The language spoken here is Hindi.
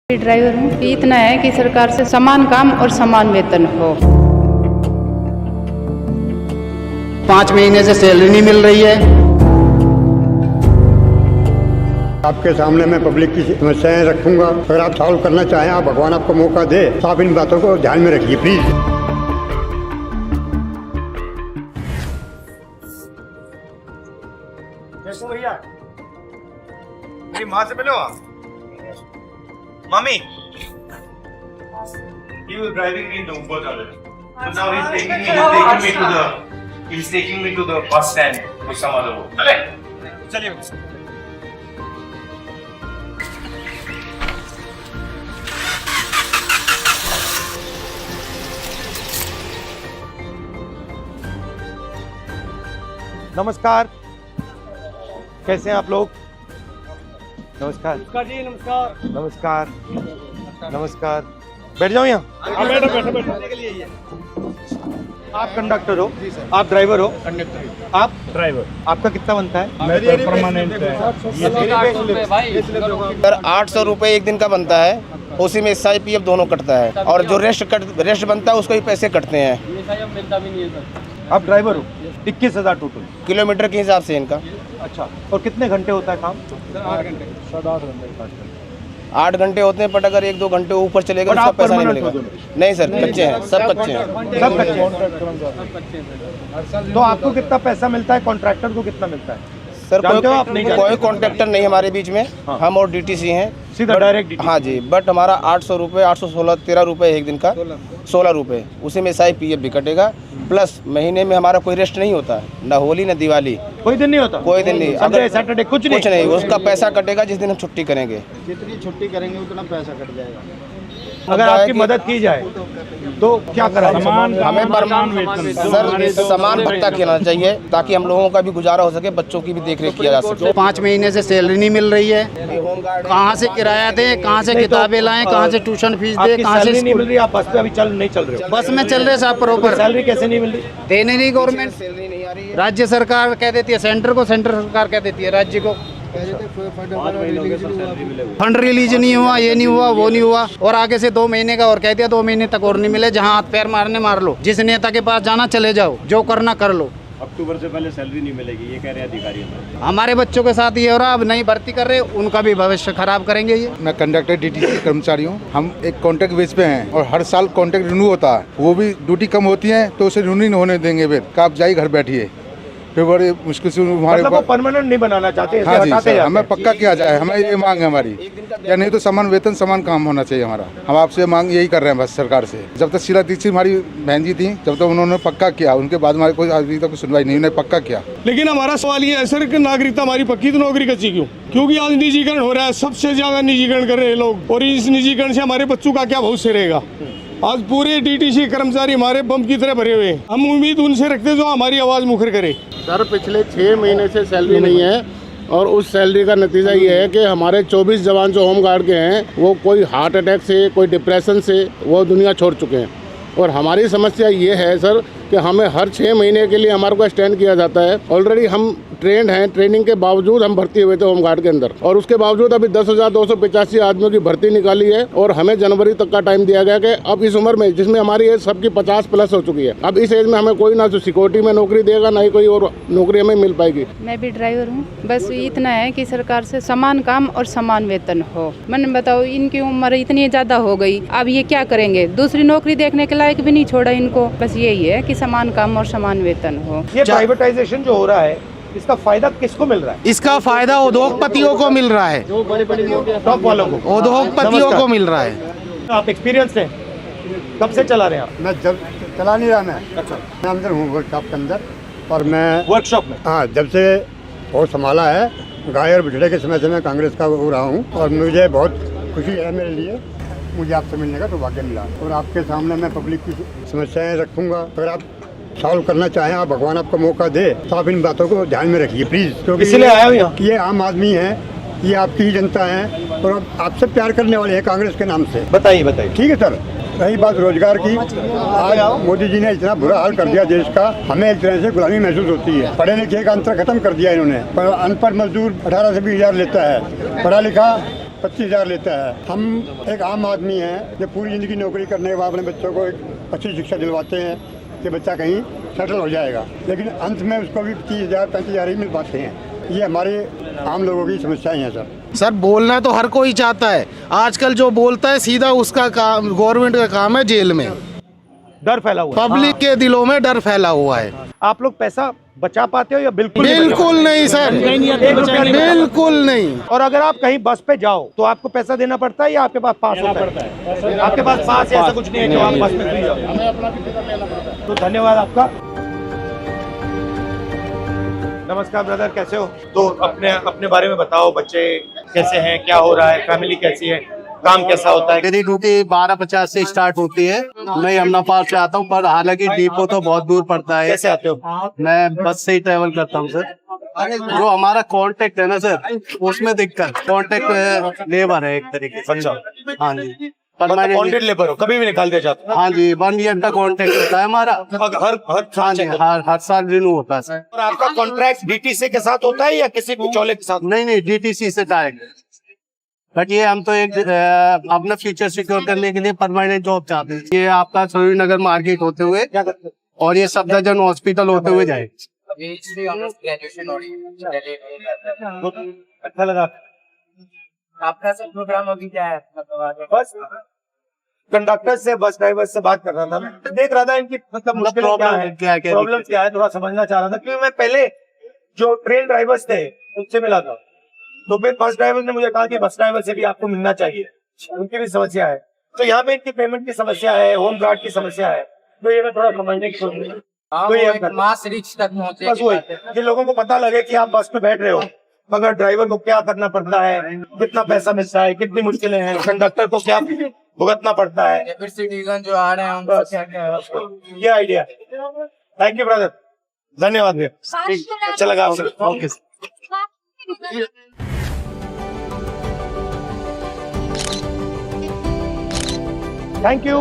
ड्राइवर हूँ। इतना है कि सरकार से समान काम और समान वेतन हो। 5 महीने से सैलरी नहीं मिल रही है। आपके सामने मैं पब्लिक की समस्याएं रखूंगा, अगर आप सॉल्व करना चाहें, आप भगवान आपको मौका दे तो आप इन बातों को ध्यान में रखिए प्लीज। भैया मेरी माँ से मिलो। Mommy, he was driving me in the Uber car. So now he's taking me to the bus stand for some other work. चलिए। नमस्कार, कैसे हैं आप लोग? नमस्कार जी, नमस्कार। नमस्कार नमस्कार। बैठ जाओ यहाँ। आप कंडक्टर हो? आप ड्राइवर हो? कंडक्टर। आप ड्राइवर। आपका कितना बनता है? मैं तो परमानेंट है। सर 800 रुपये एक दिन का बनता है, उसी में SIPF दोनों कटता है और जो रेस्ट बनता है उसको ही पैसे कटते हैं। आप ड्राइवर हो? 21,000 टोटल किलोमीटर के हिसाब से इनका। अच्छा, और कितने घंटे होता है काम? 8 घंटे। 8 घंटे होते हैं, बट अगर 1-2 घंटे ऊपर चलेगा तो पैसा नहीं मिलेगा। नहीं सर, कच्चे हैं, सब कच्चे हैं। सब कच्चे हैं। तो आपको कितना पैसा मिलता है? कॉन्ट्रैक्टर को कितना मिलता है? सर कोई कॉन्ट्रैक्टर नहीं हमारे बीच में। हाँ। हम और DTC हैं, सीधा डायरेक्ट DTC। हाँ जी, बट हमारा 800 रुपये, 816, 13 रुपये एक दिन का, 16 रुपये, उसी में SIPF भी कटेगा। प्लस महीने में हमारा कोई रेस्ट नहीं होता है, ना होली ना दिवाली, कोई दिन नहीं होता? कोई दिन नहीं। संडे सैटरडे कुछ नहीं, उसका पैसा कटेगा जिस दिन हम छुट्टी करेंगे। जितनी छुट्टी करेंगे उतना पैसा कट जाएगा। अगर आपकी मदद की जाए तो क्या करा? हमें सर समान भत्ता देना चाहिए ताकि हम लोगों का भी गुजारा हो सके, बच्चों की भी देखरेख किया जा सके। 5 महीने से सैलरी नहीं मिल रही है। कहाँ से किराया दे, कहाँ से किताबें लाएं, कहाँ से ट्यूशन फीस दे, कहाँ से नहीं मिल रही? आप बस पे अभी नहीं चल रहे हो? बस में चल रहे साहब प्रॉपर। सैलरी कैसे नहीं मिल रही? देने नहीं गवर्नमेंट, राज्य सरकार कह देती है सेंटर को, सेंटर सरकार कह देती है राज्य को। फंड रिलीज नहीं हुआ, ये नहीं हुआ, वो नहीं हुआ, और आगे से 2 महीने का और कह दिया 2 महीने तक और नहीं मिले। जहाँ हाथ पैर मारने मार लो, जिस नेता के पास जाना चले जाओ, जो करना कर लो। अक्टूबर से पहले सैलरी नहीं मिलेगी, ये कह रहे हैं अधिकारी। हमारे बच्चों के साथ ये हो रहा, अब नई भर्ती कर रहे, उनका भी भविष्य खराब करेंगे ये। मैं कंडक्टर DTC कर्मचारी हूँ। हम एक कॉन्ट्रैक्ट बेस पे हैं और हर साल कॉन्ट्रैक्ट रिन्यू होता है। वो भी ड्यूटी कम होती है तो उसे रिन्यू नहीं होने देंगे, फिर कि आप जाइए घर बैठिए। फिर बड़े मुश्किल से हमारे मतलब परमानेंट नहीं बनाना चाहते? हाँ जी सर, हमें पक्का किया जाए, हमें ये मांग है हमारी। या नहीं तो समान वेतन समान काम होना चाहिए हमारा। हम आपसे मांग यही कर रहे हैं बस सरकार से। जब तक शीला दीक्षित हमारी बहन जी थी, जब तक उन्होंने पक्का किया, उनके बाद हमारे कोई अभी तक सुनवाई नहीं, उन्होंने पक्का किया। लेकिन हमारा सवाल ये है सर कि नागरिकता हमारी पक्की, तो नौकरी कच्ची क्यों? क्योंकि आज निजीकरण हो रहा है, सबसे ज्यादा निजीकरण कर रहे हैं लोग, और इस निजीकरण से हमारे बच्चों का क्या भविष्य रहेगा? आज पूरे DTC कर्मचारी हमारे बम की तरह भरे हुए हैं। हम उम्मीद उनसे रखते जो हमारी आवाज़ मुखर करे। सर पिछले 6 महीने से सैलरी नहीं है, और उस सैलरी का नतीजा ये है कि हमारे 24 जवान जो होम गार्ड के हैं वो कोई हार्ट अटैक से, कोई डिप्रेशन से वो दुनिया छोड़ चुके हैं। और हमारी समस्या ये है सर कि हमें हर 6 महीने के लिए हमारे को एक्सटेंड किया जाता है। ऑलरेडी हम ट्रेंड हैं, ट्रेनिंग के बावजूद हम भर्ती हुए थे होम गार्ड के अंदर, और उसके बावजूद अभी 10,285 आदमियों की भर्ती निकाली है, और हमें जनवरी तक का टाइम दिया गया कि अब इस उम्र में, जिसमें हमारी एज सबकी 50+ हो चुकी है, अब इस एज में हमें कोई ना तो सिक्योरिटी में नौकरी देगा, ना ही कोई और नौकरी हमें मिल पाएगी। मैं भी ड्राइवर हूँ। बस इतना है कि सरकार से समान काम और समान वेतन हो। मैंने बताओ, इनकी उम्र इतनी ज़्यादा हो गई, अब ये क्या करेंगे? दूसरी नौकरी देखने के लायक भी नहीं छोड़ा इनको। बस यही है कि समान काम और समान वेतन हो। ये प्राइवेटाइजेशन जो हो रहा है, इसका फायदा किसको मिल रहा है? इसका फायदा उद्योगपतियों को मिल रहा है, टॉप वालों को, उद्योगपतियों को मिल रहा है। आप एक्सपीरियंस हैं, कब से चला रहे हैं आप? मैं जब चला नहीं रहा, मैं अंदर हूँ वर्कशॉप के अंदर, और मैं वर्कशॉप में, हाँ, जब से बहुत संभाला है, गाय और बिछड़े के समय से मैं कांग्रेस का हो रहा हूँ, और मुझे बहुत खुशी है मेरे लिए, मुझे आपसे मिलने का सौभाग्य मिला। और आपके सामने मैं पब्लिक की समस्याएं रखूंगा, अगर आप सॉल्व करना चाहें, आप भगवान आपको मौका दे तो आप इन बातों को ध्यान में रखिए प्लीज। क्योंकि इसलिए आया हूँ यहाँ। ये आम आदमी है, ये आपकी ही जनता है, और आपसे प्यार करने वाले हैं कांग्रेस के नाम से। बताइए। ठीक है सर, रही बात रोजगार की, आज मोदी जी ने इतना बुरा हाल कर दिया देश का, हमें एक तरह से गुलामी महसूस होती है। पढ़े लिखे का अंतर खत्म कर दिया इन्होंने। अनपढ़ मजदूर 18 से 20 हज़ार लेता है, पढ़ा लिखा 25,000 लेता है। हम एक आम आदमी हैं जो पूरी ज़िंदगी नौकरी करने के बाद अपने बच्चों को एक अच्छी शिक्षा दिलवाते हैं कि बच्चा कहीं सेटल हो जाएगा, लेकिन अंत में उसको भी 30,000 35,000 ही मिल पाते हैं। ये हमारे आम लोगों की समस्याएं हैं सर बोलना तो हर कोई चाहता है, आजकल जो बोलता है सीधा उसका काम, गवर्नमेंट का काम है जेल में। डर फैला हुआ है। पब्लिक के दिलों में डर फैला हुआ है। आप लोग पैसा बचा पाते हो या बिल्कुल बिल्कुल नहीं सर, बिल्कुल नहीं। और अगर आप कहीं बस पे जाओ तो आपको पैसा देना पड़ता है या आपके पास पास होता है? आपके पास पास ऐसा कुछ नहीं है जो आप बस में फ्री जाओ। तो धन्यवाद आपका। नमस्कार ब्रदर, कैसे हो? तो अपने अपने बारे में बताओ, बच्चे कैसे हैं, क्या हो रहा है, फैमिली कैसी है, काम कैसा होता है? मेरी ड्यूटी 12:50 से स्टार्ट होती है। मैं यमुना पार्क से आता हूँ, पर हालांकि डिपो तो बहुत दूर पड़ता है। कैसे आते हो? मैं बस से ही ट्रेवल करता हूँ सर। जो हमारा कांटेक्ट है ना सर, उसमें दिक्कत, कांटेक्ट लेबर है एक तरीके से। अच्छा, हाँ जी, कॉन्ट्रैक्ट लेबर हो, कभी भी निकाल दिया जाता है? हाँ जी, 1 ईयर का कॉन्ट्रैक्ट होता है हमारा। हाँ जी, हर साल रिन्यू होता है सर। और आपका कॉन्ट्रैक्ट डीटीसी के साथ होता है या किसी बिचौले के साथ? नहीं, डीटीसी से डायरेक्ट। बट ये हम तो एक अपना फ्यूचर सिक्योर करने के लिए परमानेंट जॉब चाहते हैं। ये आपका सरोज नगर मार्केट होते हुए और ये सफदरजंग हॉस्पिटल होते हुए जाए। अच्छा लगा आपका सब प्रोग्राम अभी क्या है? बस कंडक्टर से, बस ड्राइवर से बात कर रहा था। मैं देख रहा था इनकी मतलब मुश्किलें क्या है, प्रॉब्लम क्या है, थोड़ा समझना चाह रहा था। क्योंकि मैं पहले जो ट्रेन ड्राइवर्स थे उनसे मिला था, तो फिर बस ड्राइवर ने मुझे कहा कि बस ड्राइवर से भी आपको मिलना चाहिए, उनकी भी समस्या है। तो यहाँ पे इनकी पेमेंट की समस्या है, होम गार्ड की समस्या है, तो ये मैं थोड़ा समझने की कोशिश तो ये मास रिच तक पहुँचे। बस वही कि लोगों को पता लगे कि आप बस पे बैठ रहे हो, मगर ड्राइवर को क्या करना पड़ता है, कितना पैसा मिलता है, कितनी मुश्किलें हैं, कंडक्टर को क्या भुगतना पड़ता है, फिर सिटीजन जो आ रहे हैं उनको क्या क्या, ये आइडिया। थैंक यू ब्रदर, धन्यवाद भैया, अच्छा लगा आपसे। Okay, thank you.